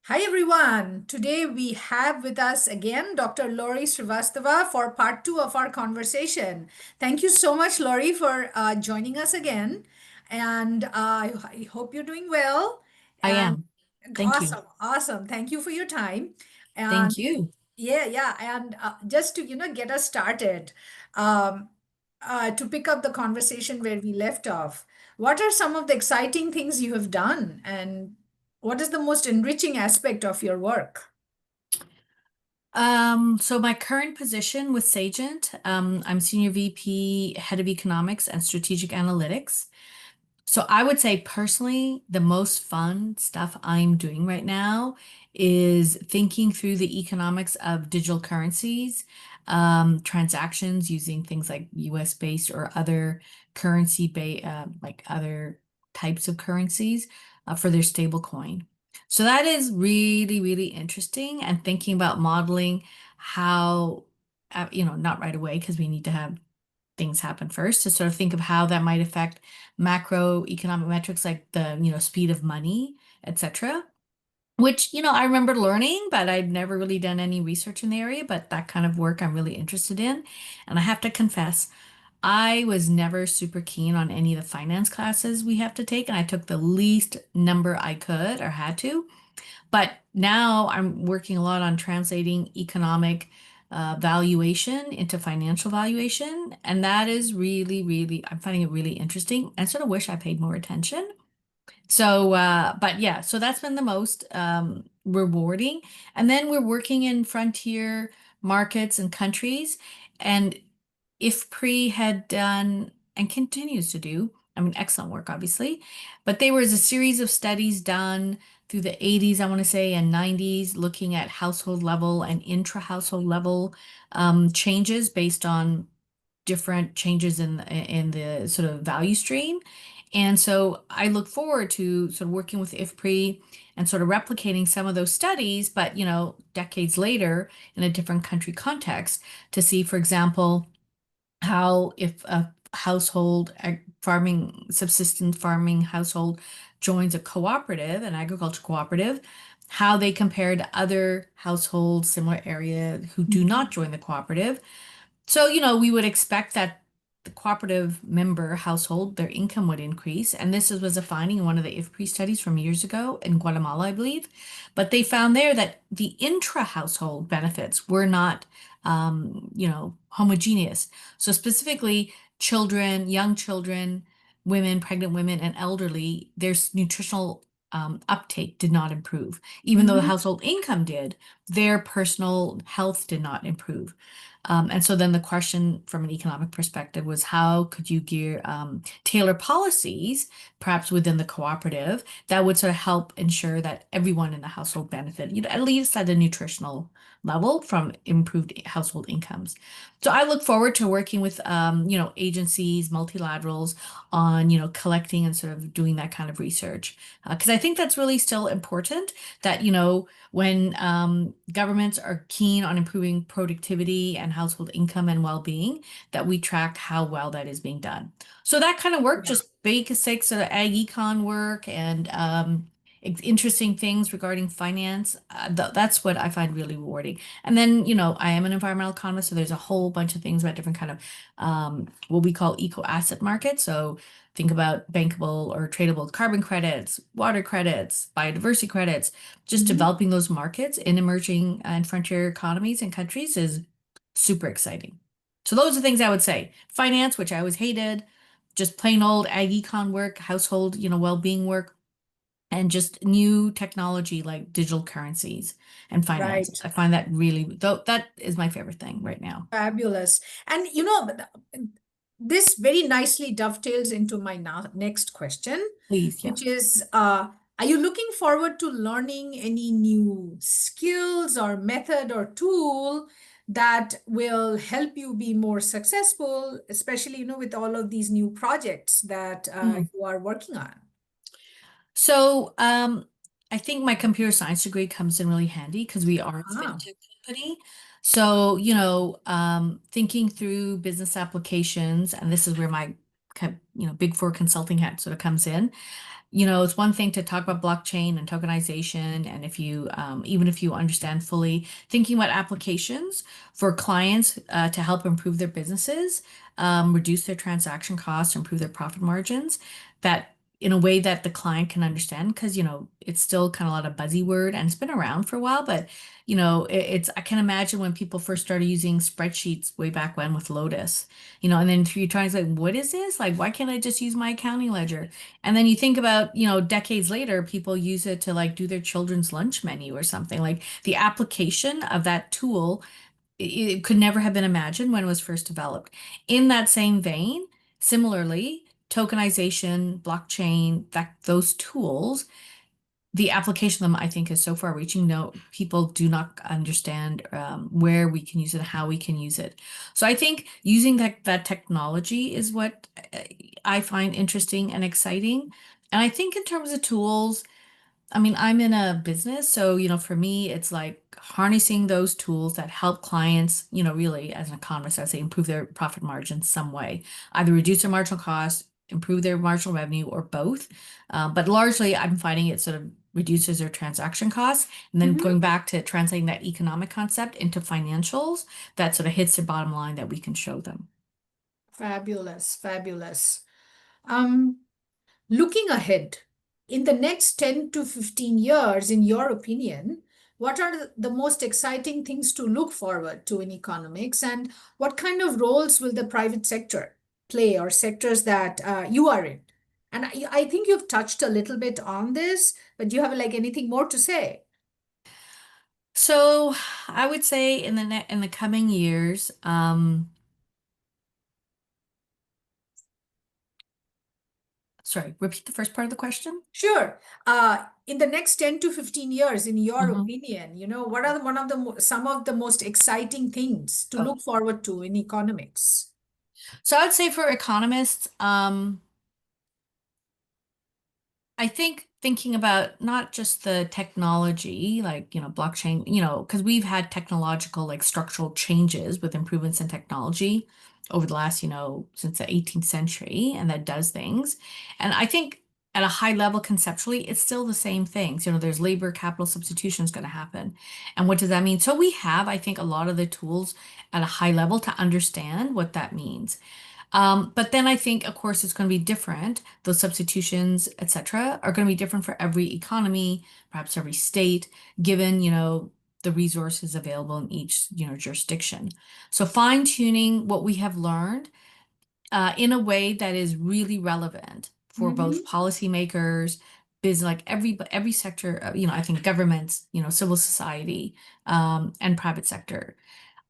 Hi everyone. Today we have with us again Dr. Lorie Srivastava for part two of our conversation. Thank you so much, Lorie, for joining us again. And I hope you're doing well. I And am. Thank you. awesome, awesome. Thank you for your time. And Thank you. yeah. And just to get us started, um, to pick up the conversation where we left off, what are some of the exciting things you have done, and what is the most enriching aspect of your work? So my current position with Sagent, I'm Senior VP, Head of Economics and Strategic Analytics. So I would say personally, the most fun stuff I'm doing right now is thinking through the economics of digital currencies, transactions using things like US based or other currency like other types of currencies for their stable coin. So that is really, really interesting and thinking about modeling how, not right away because we need to have things happen first to sort of think of how that might affect macroeconomic metrics like the, speed of money, etc. Which, I remember learning, but I've never really done any research in the area, but that kind of work I'm really interested in. And I have to confess, I was never super keen on any of the finance classes we have to take, and I took the least number I could or had to. But now I'm working a lot on translating economic valuation into financial valuation. And that is really, really, I'm finding it really interesting. I sort of wish I paid more attention. But yeah, so that's been the most rewarding. And then we're working in frontier markets and countries. And if Pre had done and continues to do, I mean, excellent work, obviously, but there was a series of studies done through the 80s, I want to say, and 90s, looking at household level and intra-household level changes based on different changes in the sort of value stream. And so I look forward to sort of working with IFPRI and sort of replicating some of those studies, but decades later in a different country context to see, for example, how if a household farming subsistence farming household joins a cooperative, an agriculture cooperative, how they compare to other households similar area who do not join the cooperative. So, we would expect that the cooperative member household, their income would increase. And was a finding in one of the IFPRI studies from years ago in Guatemala, I believe. But they found there that the intra-household benefits were not, homogeneous. So specifically, children, young children, women, pregnant women, and elderly, their nutritional uptake did not improve. Even though the Mhm. household income did, their personal health did not improve. And so then the question from an economic perspective was how could you tailor policies, perhaps within the cooperative, that would sort of help ensure that everyone in the household benefited, at least at a nutritional level from improved household incomes. So I look forward to working with, agencies, multilaterals on, collecting and sort of doing that kind of research. Because I think that's really still important that, when governments are keen on improving productivity and household income and well-being, that we track how well that is being done. So that kind of work, Yeah. just basic sort of ag econ work and interesting things regarding finance, that's what I find really rewarding. And then, I am an environmental economist, so there's a whole bunch of things about different kind of what we call eco asset markets. So think about bankable or tradable carbon credits, water credits, biodiversity credits. Just Mhm. developing those markets in emerging and frontier economies and countries is super exciting. So those are things I would say. Finance, which I always hated, just plain old ag econ work, household, well-being work, and just new technology like digital currencies and finance. Right. I find that really, though, that is my favorite thing right now. Fabulous. And this very nicely dovetails into my next question, Please, yeah. which is are you looking forward to learning any new skills or method or tool that will help you be more successful, especially, with all of these new projects that Mm. you are working on? So, I think my computer science degree comes in really handy because we are a Ah, fintech company. So, thinking through business applications, and this is where my Big Four consulting hat sort of comes in. It's one thing to talk about blockchain and tokenization, and if you, even if you understand fully, thinking about applications for clients to help improve their businesses, reduce their transaction costs, improve their profit margins, that in a way that the client can understand, because it's still kind of a lot of buzzy word and it's been around for a while, but I can imagine when people first started using spreadsheets way back when with Lotus, and then you're trying to say, what is this? Like, why can't I just use my accounting ledger? And then you think about, decades later, people use it to like do their children's lunch menu or something. Like the application of that tool, it could never have been imagined when it was first developed. In that same vein, similarly, tokenization, blockchain, those tools, the application of them, I think, is so far reaching. No, people do not understand where we can use it, how we can use it. So I think using that technology is what I find interesting and exciting. And I think in terms of tools, I mean, I'm in a business, so for me, it's like harnessing those tools that help clients, really as an economist, I would say improve their profit margins some way, either reduce their marginal cost, improve their marginal revenue, or both. But largely, I'm finding it sort of reduces their transaction costs, and then Mhm. going back to translating that economic concept into financials, that sort of hits the bottom line that we can show them. Fabulous, fabulous. Um, Looking ahead, in the next 10 to 15 years, in your opinion, what are the most exciting things to look forward to in economics, and what kind of roles will the private sector play, or sectors that you are in? And I think you've touched a little bit on this, but do you have like anything more to say? So I would say in the coming years, sorry, repeat the first part of the question. Sure. In the next 10 to 15 years, in your Mhm. opinion, what are one of the some of the most exciting things to Oh. look forward to in economics? So I would say for economists, I think thinking about not just the technology, like, blockchain, because we've had technological, like structural changes with improvements in technology over the last, since the 18th century, and that does things. And I think at a high level, conceptually, it's still the same things. There's labor capital substitution is going to happen. And what does that mean? So we have, I think, a lot of the tools at a high level to understand what that means. But then I think, of course, it's going to be different. Those substitutions, etc., are going to be different for every economy, perhaps every state, given, the resources available in each, jurisdiction. So fine-tuning what we have learned in a way that is really relevant for both Mm-hmm. policymakers, business, like every sector, I think governments, civil society, and private sector.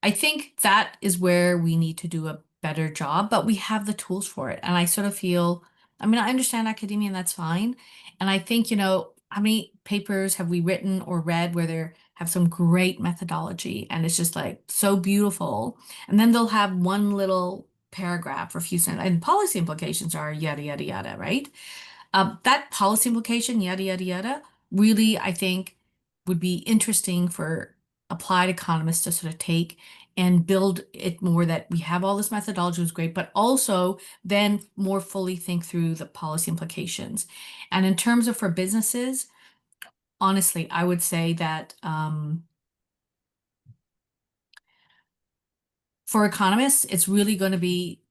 I think that is where we need to do a better job, but we have the tools for it. And I sort of feel, I mean, I understand academia and that's fine. And I think, how many papers have we written or read where they have some great methodology and it's just like so beautiful. And then they'll have one little paragraph or a few sentences and policy implications are yada, yada, yada, right? That policy implication, yada, yada, yada, really, I think, would be interesting for applied economists to sort of take and build it more that we have all this methodology was great, but also then more fully think through the policy implications. And in terms of for businesses, honestly, I would say that for economists, it's really going to be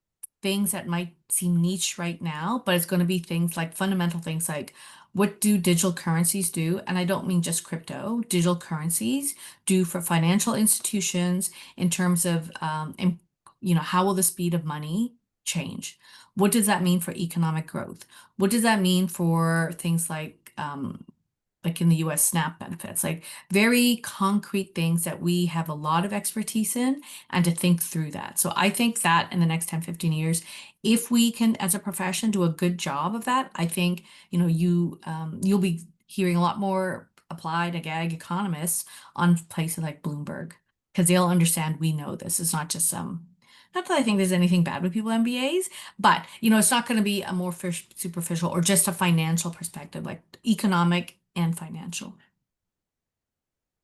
things that might seem niche right now, but it's going to be things like fundamental things like what do digital currencies do? And I don't mean just crypto, digital currencies do for financial institutions in terms of, how will the speed of money change? What does that mean for economic growth? What does that mean for things like in the US SNAP benefits, like very concrete things that we have a lot of expertise in and to think through that. So I think that in the next 10, 15 years, if we can, as a profession, do a good job of that, I think, you'll be hearing a lot more applied ag economists on places like Bloomberg because they'll understand we know this. It's not just some, not that I think there's anything bad with people MBAs, but it's not going to be a more superficial or just a financial perspective, like economic and financial.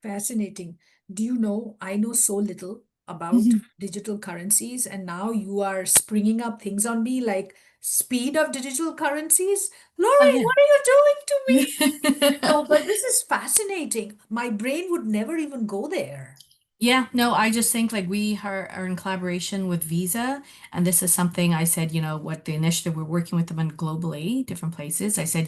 Fascinating. Do you know, I know so little. about digital currencies, and now you are springing up things on me like speed of digital currencies. Oh Laurie, yeah. what are you doing to me? No, but this is fascinating. My brain would never even go there. Yeah, no, I just think like are in collaboration with Visa, and this is something I said, what the initiative we're working with them on globally, different places. I said,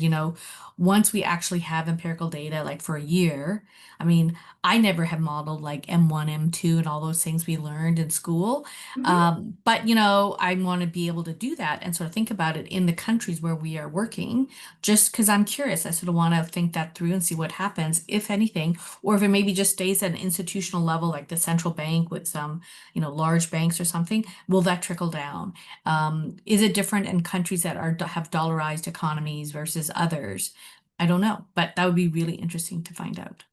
once we actually have empirical data, like for a year, I mean, I never have modeled like M1, M2, and all those things we learned in school. Mhm. But I want to be able to do that and sort of think about it in the countries where we are working, just because I'm curious. I sort of want to think that through and see what happens, if anything, or if it maybe just stays at an institutional level, like the central bank with some, large banks or something, will that trickle down? Is it different in countries that have dollarized economies versus others? I don't know, but that would be really interesting to find out.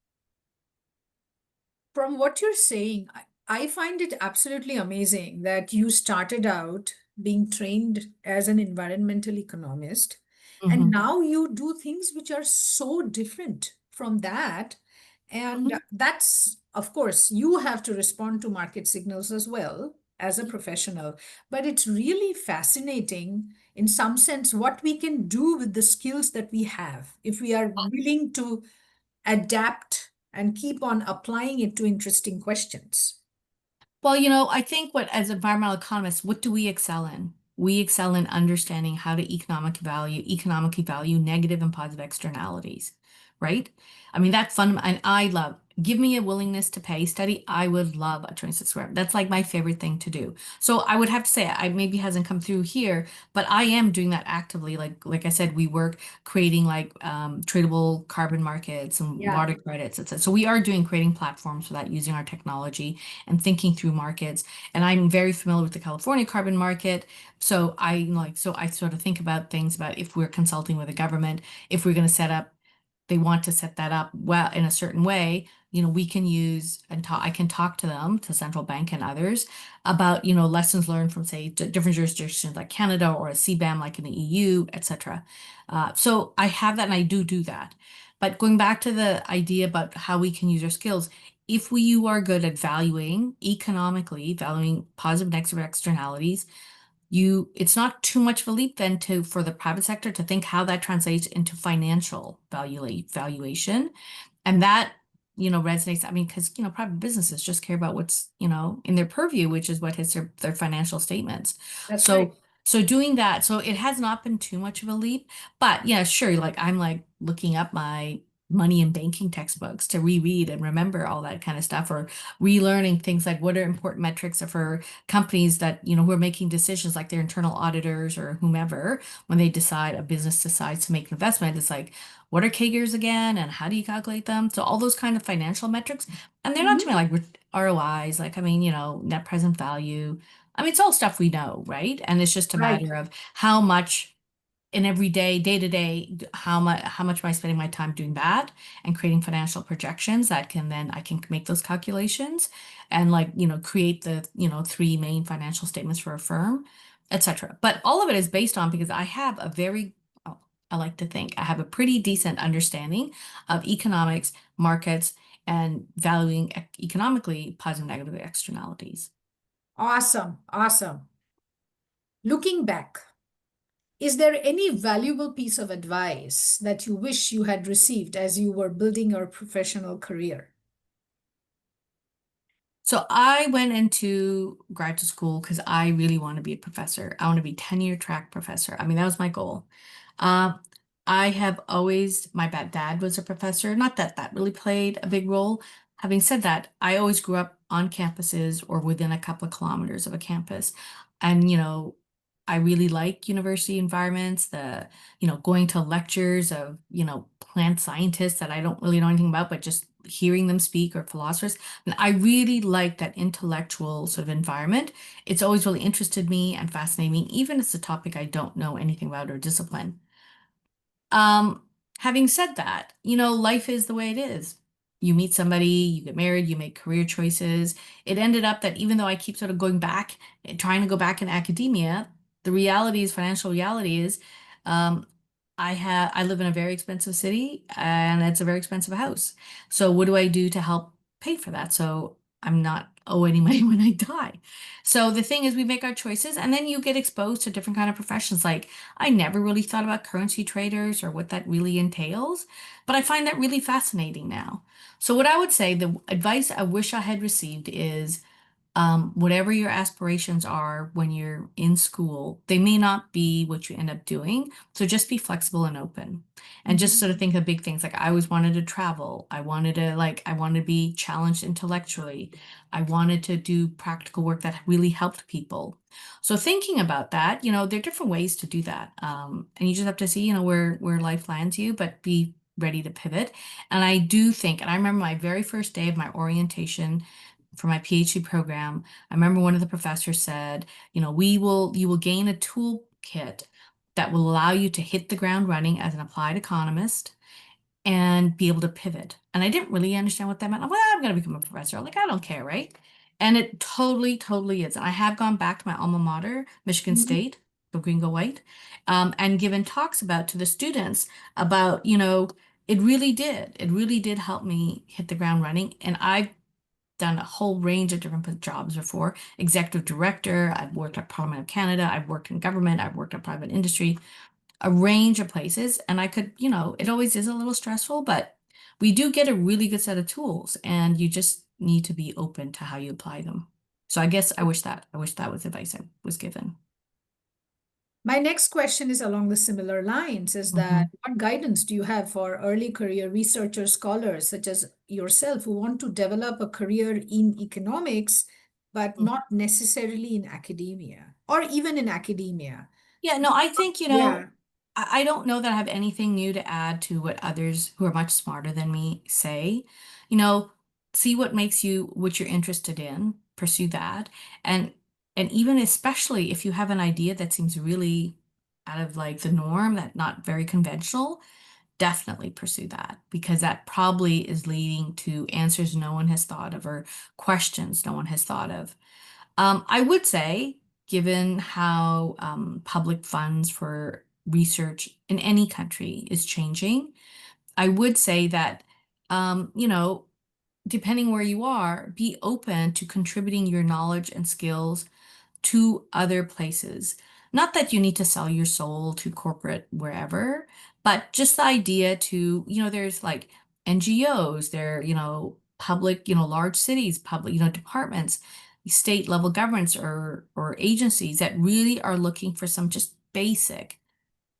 From what you're saying, I find it absolutely amazing that you started out being trained as an environmental economist, and Hmm. now you do things which are so different from that. And Hmm. that's, of course, you have to respond to market signals as well as a professional. But it's really fascinating, in some sense, what we can do with the skills that we have if we are willing to adapt and keep on applying it to interesting questions. Well, I think as environmental economists, what do we excel in? We excel in understanding how to economically value negative and positive externalities, right? I mean, that's fun. And I love, give me a willingness to pay study. I would love a 26 square. That's like my favorite thing to do. So I would have to say, I maybe hasn't come through here, but I am doing that actively. Like I said, we work creating like tradable carbon markets and Yeah. water credits, etc. So we are creating platforms for that using our technology and thinking through markets. And I'm very familiar with the California carbon market. So I sort of think about things about if we're consulting with a government, if we're going to they want to set that up well in a certain way, we can use and talk, I can talk to them, to central bank and others about, lessons learned from, say, different jurisdictions like Canada or a CBAM like in the EU, etc. So I have that and I do that. But going back to the idea about how we can use our skills, if you are good at valuing positive, negative externalities, it's not too much of a leap then for the private sector to think how that translates into financial valuation. And that, resonates. I mean, because, private businesses just care about what's, in their purview, which is what hits their financial statements. That's right. So doing that, so it has not been too much of a leap, but yeah, sure. Like I'm like looking up my money and banking textbooks to reread and remember all that kind of stuff, or relearning things like what are important metrics for companies that, who are making decisions like their internal auditors or whomever, when a business decides to make an investment, it's like, what are CAGRs again? And how do you calculate them? So all those kind of financial metrics. And they're not to Mhm. me like ROIs, like, I mean, net present value. I mean, it's all stuff we know, right? And it's just a Right. matter of how much in every day to day, how much am I spending my time doing that and creating financial projections that I can make those calculations and like, create the, three main financial statements for a firm, etc. But all of it is based on because oh, I like to think I have a pretty decent understanding of economics, markets, and valuing economically positive, negative externalities. Awesome. Awesome. Looking back, is there any valuable piece of advice that you wish you had received as you were building your professional career? So I went into graduate school because I really want to be a professor. I want to be tenure track professor. I mean, that was my goal. Uh, I have always, my dad was a professor. Not that that really played a big role. Having said that, I always grew up on campuses or within a couple of kilometers of a campus. And, I really like university environments, going to lectures of, plant scientists that I don't really know anything about, but just hearing them speak or philosophers. And I really like that intellectual sort of environment. It's always really interested me and fascinated me, even if it's a topic I don't know anything about or discipline. Um, Having said that, life is the way it is. You meet somebody, you get married, you make career choices. It ended up that even though I keep sort of going back, trying to go back in academia, financial reality is, um, I live in a very expensive city and it's a very expensive house. So what do I do to help pay for that? So I'm not owe any money when I die. So the thing is we make our choices and then you get exposed to different kind of professions. Like I never really thought about currency traders or what that really entails, but I find that really fascinating now. So what I would say, the advice I wish I had received is whatever your aspirations are when you're in school, they may not be what you end up doing. So just be flexible and open. And just Mhm. sort of think of big things. Like I always wanted to travel. I wanted to be challenged intellectually. I wanted to do practical work that really helped people. So thinking about that, there are different ways to do that. And you just have to see, where life lands you, but be ready to pivot. And I do think, and I remember my very first day of my orientation for my PhD program, I remember one of the professors said, you will gain a toolkit that will allow you to hit the ground running as an applied economist and be able to pivot. And I didn't really understand what that meant. Well, I'm going to become a professor. Like, I don't care, right? And it totally, totally is. And I have gone back to my alma mater, Michigan Mhm. State, go green, go white, and given talks about to the students about, it really did help me hit the ground running. And I've done a whole range of different jobs before. Executive director, I've worked at Parliament of Canada, I've worked in government, I've worked at private industry, a range of places. And I could, it always is a little stressful, but we do get a really good set of tools and you just need to be open to how you apply them. So I guess I wish that was advice I was given. My next question is along the similar lines, is that Mhm. what guidance do you have for early career researchers, scholars such as yourself who want to develop a career in economics, but not necessarily in academia or even in academia? Yeah, no, I think, Yeah. I don't know that I have anything new to add to what others who are much smarter than me say. You know, see what you're interested in, pursue that. And even especially if you have an idea that seems really out of like the norm, that not very conventional, definitely pursue that because that probably is leading to answers no one has thought of or questions no one has thought of. I would say, given how public funds for research in any country is changing, I would say that, depending where you are, be open to contributing your knowledge and skills to other places. Not that you need to sell your soul to corporate wherever, but just the idea to, there's like NGOs, there, public, large cities, public, departments, state level governments or agencies that really are looking for some just basic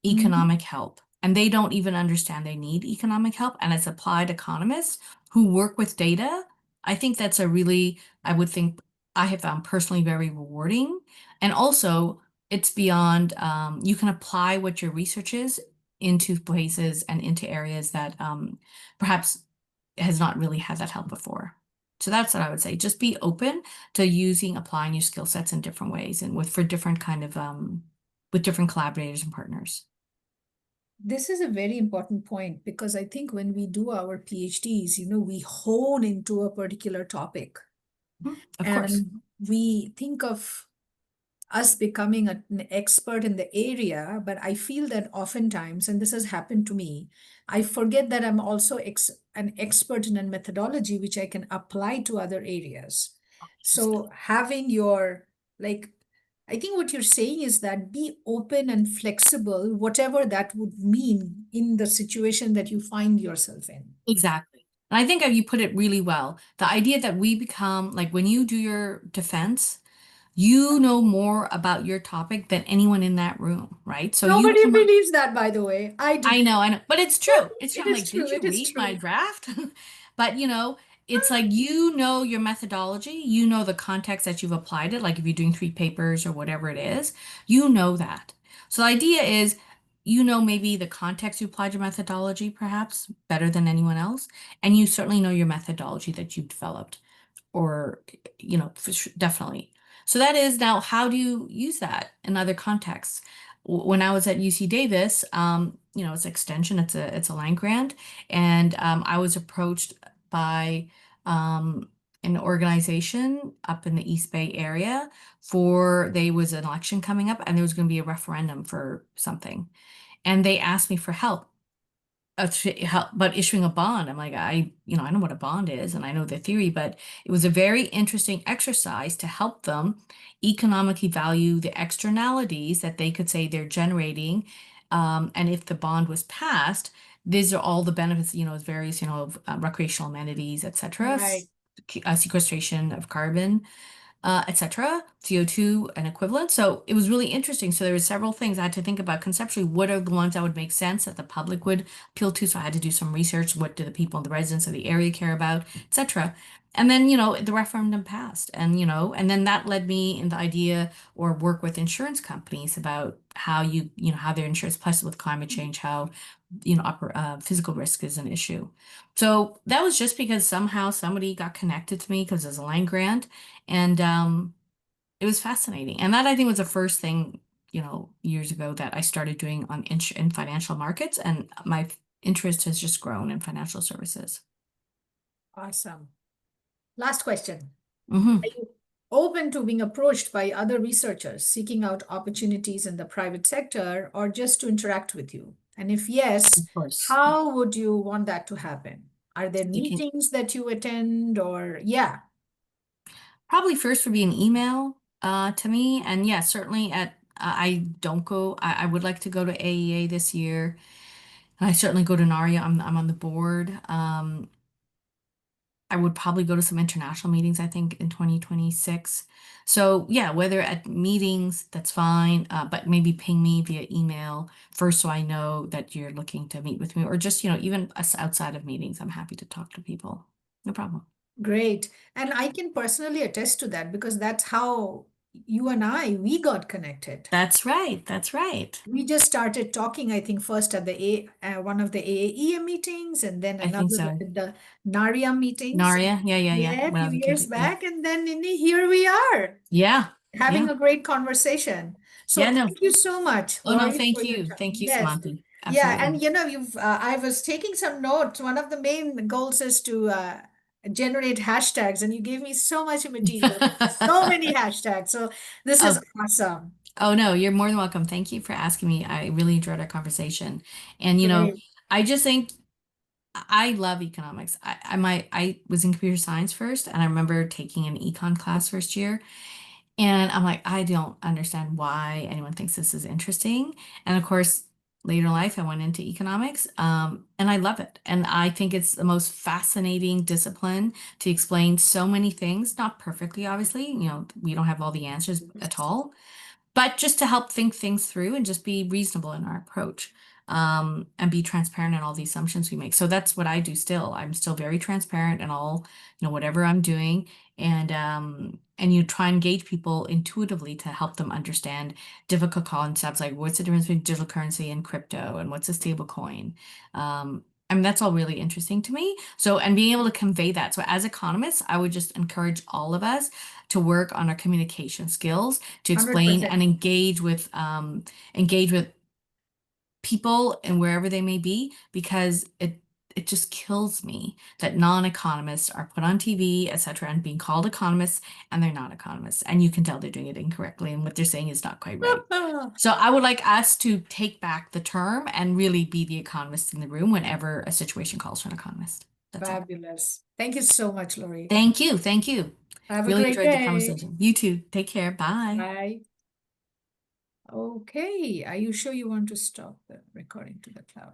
Mhm. economic help. And they don't even understand they need economic help. And as applied economists who work with data, I think that's a really, I would think I have found personally very rewarding. And also, it's beyond, you can apply what your research is into places and into areas that perhaps has not really had that help before. So that's what I would say. Just be open to applying your skill sets in different ways and for different kind of, with different collaborators and partners. This is a very important point because I think when we do our PhDs, we hone into a particular topic Of course. and we think of us becoming an expert in the area, but I feel that oftentimes, and this has happened to me, I forget that I'm also an expert in a methodology which I can apply to other areas. Interesting. So having your, like, I think what you're saying is that be open and flexible, whatever that would mean in the situation that you find yourself in. Exactly. And I think you put it really well. The idea that we become, like when you do your defense, you know more about your topic than anyone in that room, right? So you Nobody come up. believes that, by the way. I do. I know, but it's true. It's true. It I'm is like, true. didn't you It is read my true. draft? But it's like your methodology, the context that you've applied it, like if you're doing three papers or whatever it is, you know that. So the idea is, maybe the context you applied your methodology perhaps better than anyone else, and you certainly know your methodology that you've developed or definitely. So that is now how do you use that in other contexts? When I was at UC Davis, it's extension, it's a land grant, and I was approached by an organization up in the East Bay area for there was an election coming up and there was going to be a referendum for something, and they asked me for help. about issuing a bond. I'm like, I know what a bond is and I know the theory, but it was a very interesting exercise to help them economically value the externalities that they could say they're generating. And if the bond was passed, these are all the benefits, various, recreational amenities, etc., Right. sequestration of carbon, etc., CO2 and equivalent. So it was really interesting. So there were several things I had to think about conceptually. What are the ones that would make sense that the public would appeal to? So I had to do some research. What do the people, the residents of the area care about, etc. And then, the referendum passed. And, and then that led me in the idea or work with insurance companies about how how their insurance, plus with climate change, how, physical risk is an issue. So that was just because somehow somebody got connected to me because there's a land grant. And it was fascinating. And that I think was the first thing, years ago that I started doing in financial markets. And my interest has just grown in financial services. Awesome. Last question. Hmm. Are you open to being approached by other researchers seeking out opportunities in the private sector or just to interact with you? And if yes, Of course. Yeah. how would you want that to happen? Are there It meetings that you attend or yeah, probably first would be an email to me. And yeah, certainly I don't go, I would like to go to AEA this year. And I certainly go to NARIA. I'm on the board. I would probably go to some international meetings, I think, in 2026. So, yeah, whether at meetings, that's fine, but maybe ping me via email first so I know that you're looking to meet with me, or just, even us outside of meetings. I'm happy to talk to people. No problem. great. And I can personally attest to that because that's how you and we got connected. That's right. That's right. We just started talking, I think, first at one of the AAEM meetings and then I think another so. at the NARIA meetings. Naria, yeah, yeah, yeah. Yeah, a When I few was a years kid, yeah. back. And then here we are Yeah, having yeah. a great conversation. So Yeah, no. thank you so much, Oh, no, Lorie, for thank your you. time. Thank you, Yes. Samanthi. Yeah, Absolutely. and I was taking some notes. One of the main goals is to generate hashtags, and you gave me so much material, so many hashtags. So this is Oh, awesome. Oh no, you're more than welcome. Thank you for asking me. I really enjoyed our conversation. And Great. I just think I love economics. I was in computer science first, and I remember taking an econ class first year, and I'm like, I don't understand why anyone thinks this is interesting. And of course, later in life, I went into economics, and I love it. And I think it's the most fascinating discipline to explain so many things, not perfectly, obviously. We don't have all the answers at all, but just to help think things through and just be reasonable in our approach, and be transparent in all the assumptions we make. So that's what I do still. I'm still very transparent in all, whatever I'm doing. And you try and engage people intuitively to help them understand difficult concepts like what's the difference between digital currency and crypto and what's a stable coin. I mean, that's all really interesting to me. So, and being able to convey that. So, as economists, I would just encourage all of us to work on our communication skills to explain 100%. and engage with people and wherever they may be, because it just kills me that non-economists are put on TV, etc., and being called economists, and they're not economists, and you can tell they're doing it incorrectly, and what they're saying is not quite right. So I would like us to take back the term and really be the economist in the room whenever a situation calls for an economist. That's all. Fabulous. Thank you so much, Lorie. Thank you. Thank you. Have a Really great enjoyed the day. conversation. You too. Take care. Bye. Bye. Okay. Are you sure you want to stop the recording to the cloud?